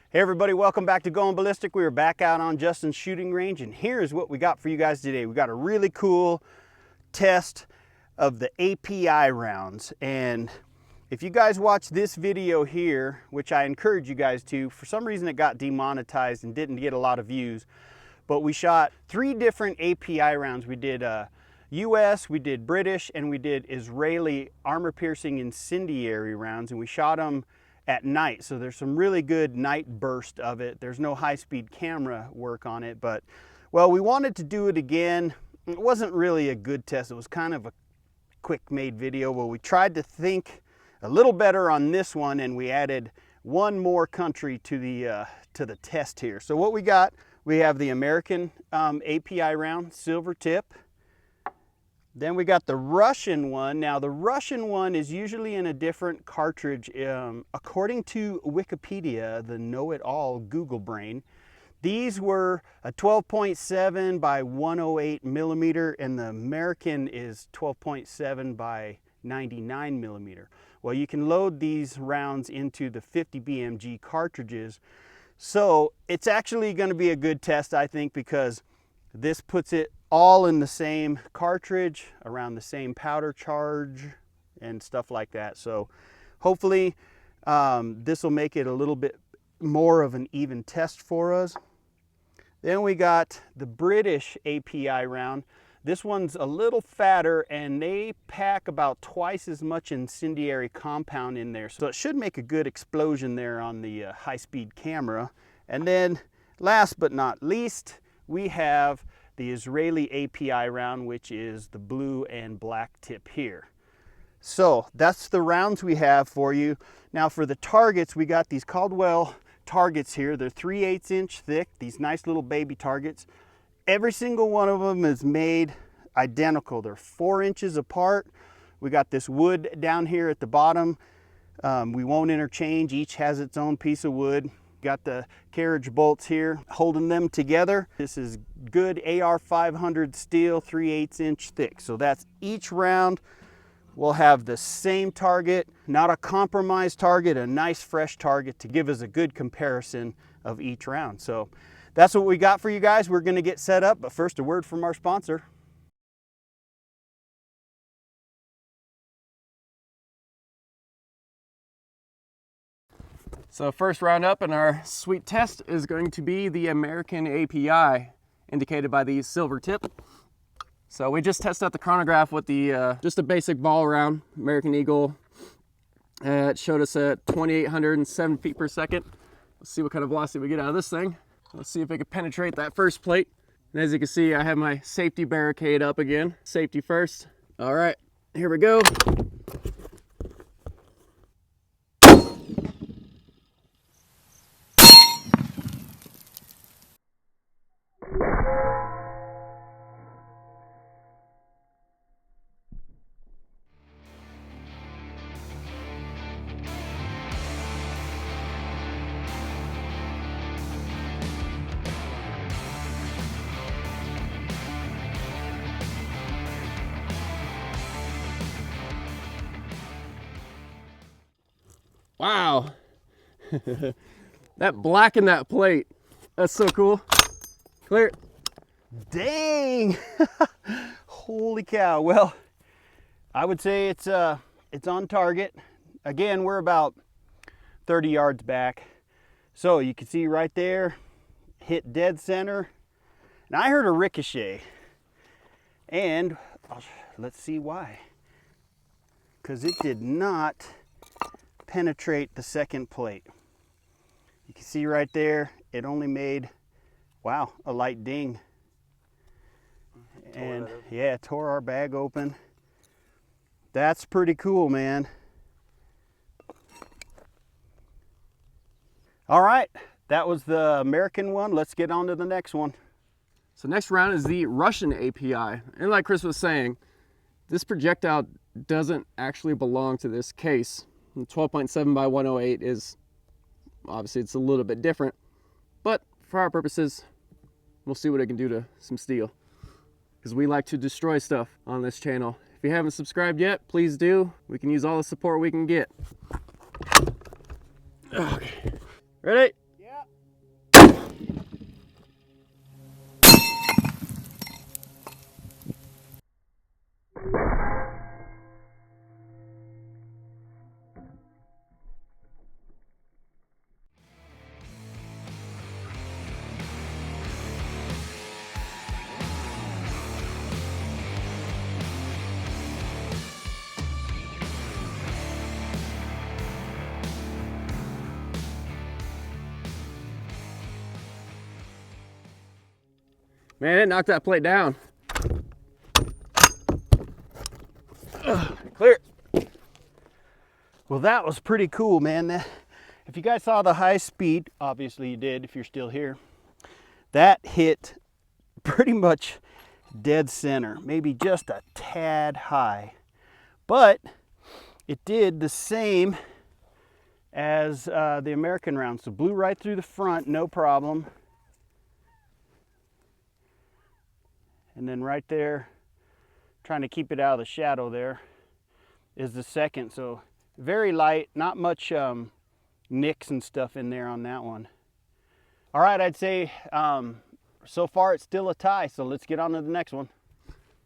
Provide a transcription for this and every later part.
Hey everybody, welcome back to Going Ballistic. We are back out on Justin's shooting range, and here's what we got for you guys today. We got a really cool test of the API rounds. And if you guys watch this video here, which I encourage you guys to, for some reason it got demonetized and didn't get a lot of views, but we shot 3 different API rounds. We did US, we did British, and we did Israeli armor-piercing incendiary rounds, and we shot them at night. So there's some really good night burst of it. There's no high-speed camera work on it, but well, we wanted to do it again. It wasn't really a good test. It was kind of a quick made video. Well, we tried to think a little better on this one, and we added one more country to the test here. So what we got, we have the American API round, silver tip. Then we got the Russian one. Now the Russian one is usually in a different cartridge. According to Wikipedia, the know-it-all Google brain, these were a 12.7 by 108 millimeter, and the American is 12.7 by 99 millimeter. Well, you can load these rounds into the 50 BMG cartridges. So it's actually going to be a good test, I think, because this puts it all in the same cartridge, around the same powder charge and stuff like that. So hopefully this will make it a little bit more of an even test for us. Then we got the British API round. This one's a little fatter, and they pack about twice as much incendiary compound in there. So it should make a good explosion there on the high-speed camera. And then last but not least, we have the Israeli API round, which is the blue and black tip here. So that's the rounds we have for you. Now for the targets, we got these Caldwell targets here. They're 3/8 inch thick, these nice little baby targets. Every single one of them is made identical. They're 4 inches apart. We got this wood down here at the bottom. We won't interchange. Each has its own piece of wood. Got the carriage bolts here holding them together. This is good AR 500 steel, 3/8 inch thick. So that's each round will have the same target, not a compromised target, a nice fresh target to give us a good comparison of each round. So that's what we got for you guys. We're gonna get set up, but first a word from our sponsor. So first round up in our sweet test is going to be the American API, indicated by the silver tip. So we just tested out the chronograph with the just a basic ball round, American Eagle. It showed us at 2,807 feet per second. Let's see what kind of velocity we get out of this thing. Let's see if it can penetrate that first plate. And as you can see, I have my safety barricade up again. Safety first. All right, here we go. Wow, that black in that plate, that's so cool. Clear. Dang, holy cow. Well, I would say it's on target. Again, we're about 30 yards back. So you can see right there, hit dead center. And I heard a ricochet, and let's see why. Because it did not penetrate the second plate. You can see right there, it only made, wow, a light ding. And yeah, it tore our bag open. That's pretty cool, man. All right, that was the American one. Let's get on to the next one. So next round is the Russian API. And like Chris was saying, this projectile doesn't actually belong to this case. 12.7 by 108 is, obviously it's a little bit different, but for our purposes, we'll see what it can do to some steel, because we like to destroy stuff on this channel. If you haven't subscribed yet, please do. We can use all the support we can get. Okay, ready? Yeah. Man, it knocked that plate down. Clear. Well, that was pretty cool, man. If you guys saw the high speed, obviously you did if you're still here, that hit pretty much dead center, maybe just a tad high. But it did the same as the American round. So blew right through the front, no problem. And then right there, trying to keep it out of the shadow there, is the second. So very light, not much nicks and stuff in there on that one. All right, I'd say so far it's still a tie, so let's get on to the next one.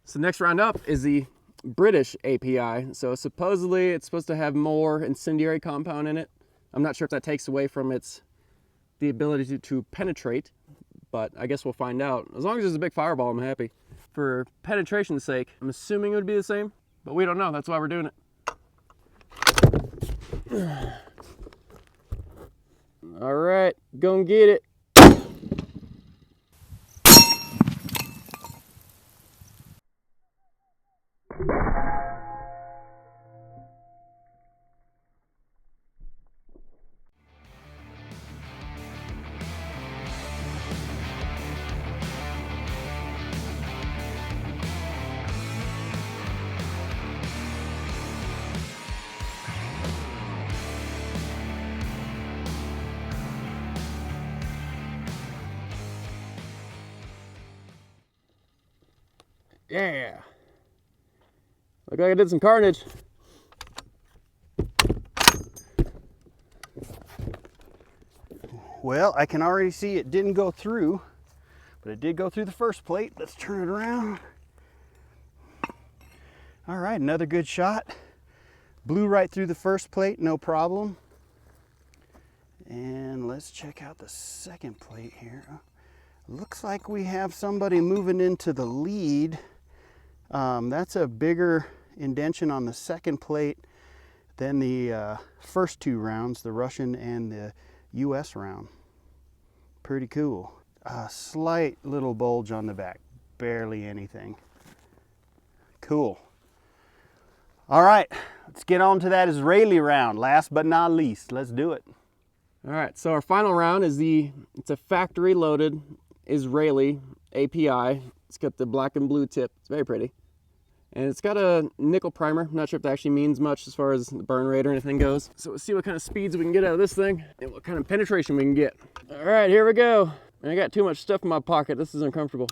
So next round up is the British API. So supposedly it's supposed to have more incendiary compound in it. I'm not sure if that takes away from the ability to penetrate, but I guess we'll find out. As long as it's a big fireball, I'm happy. For penetration's sake, I'm assuming it would be the same, but we don't know. That's why we're doing it. All right, go and get it. Yeah. Look like I did some carnage. Well, I can already see it didn't go through, but it did go through the first plate. Let's turn it around. All right, another good shot. Blew right through the first plate, no problem. And let's check out the second plate here. Looks like we have somebody moving into the lead. That's a bigger indention on the second plate than the first two rounds, the Russian and the US round. Pretty cool. A slight little bulge on the back, barely anything. Cool. All right, let's get on to that Israeli round. Last but not least, let's do it. All right, so our final round is it's a factory loaded Israeli API. It's got the black and blue tip. It's very pretty. And it's got a nickel primer. I'm not sure if that actually means much as far as the burn rate or anything goes. So let's see what kind of speeds we can get out of this thing and what kind of penetration we can get. All right, here we go. I got too much stuff in my pocket. This is uncomfortable.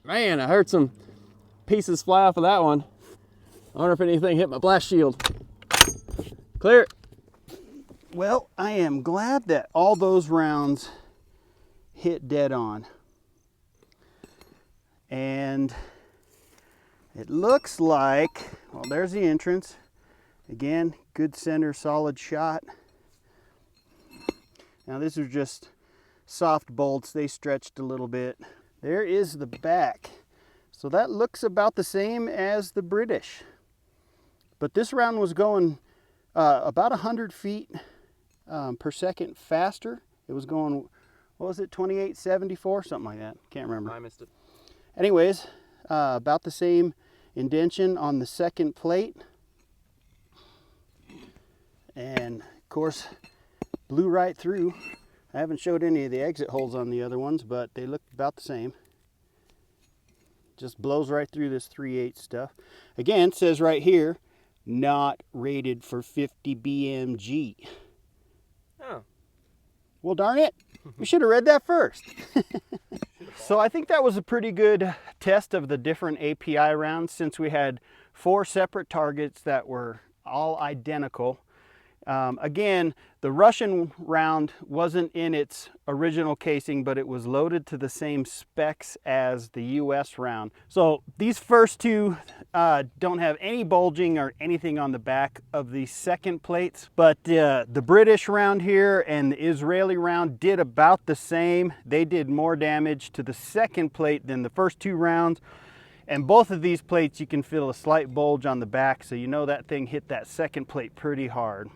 Man, I heard some pieces fly off of that one. I wonder if anything hit my blast shield. Clear. Well, I am glad that all those rounds hit dead on. And it looks like, well, there's the entrance. Again, good center, solid shot. Now these are just soft bolts. They stretched a little bit. There is the back. So that looks about the same as the British. But this round was going about 100 feet per second faster. It was going, what was it, 2874, something like that. Can't remember. I missed it. Anyways, about the same indention on the second plate. And of course, blew right through. I haven't showed any of the exit holes on the other ones, but they look about the same. Just blows right through this 3/8 stuff. Again, it says right here, not rated for 50 BMG. Oh. Well, darn it. We should have read that first. So I think that was a pretty good test of the different API rounds, since we had 4 separate targets that were all identical. Again, the Russian round wasn't in its original casing, but it was loaded to the same specs as the US round. So these first two don't have any bulging or anything on the back of the second plates, but the British round here and the Israeli round did about the same. They did more damage to the second plate than the first two rounds. And both of these plates, you can feel a slight bulge on the back, so you know that thing hit that second plate pretty hard.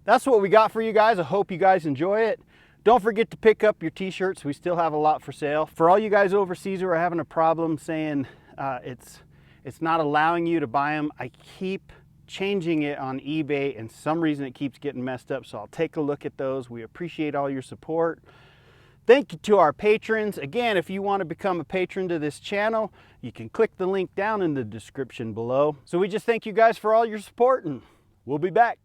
That's what we got for you guys. I hope you guys enjoy it. Don't forget to pick up your t-shirts. We still have a lot for sale. For all you guys overseas who are having a problem saying it's not allowing you to buy them, I keep changing it on eBay and some reason it keeps getting messed up, so I'll take a look at those. We appreciate all your support. Thank you to our patrons. Again, if you want to become a patron to this channel, you can click the link down in the description below. So we just thank you guys for all your support, and we'll be back.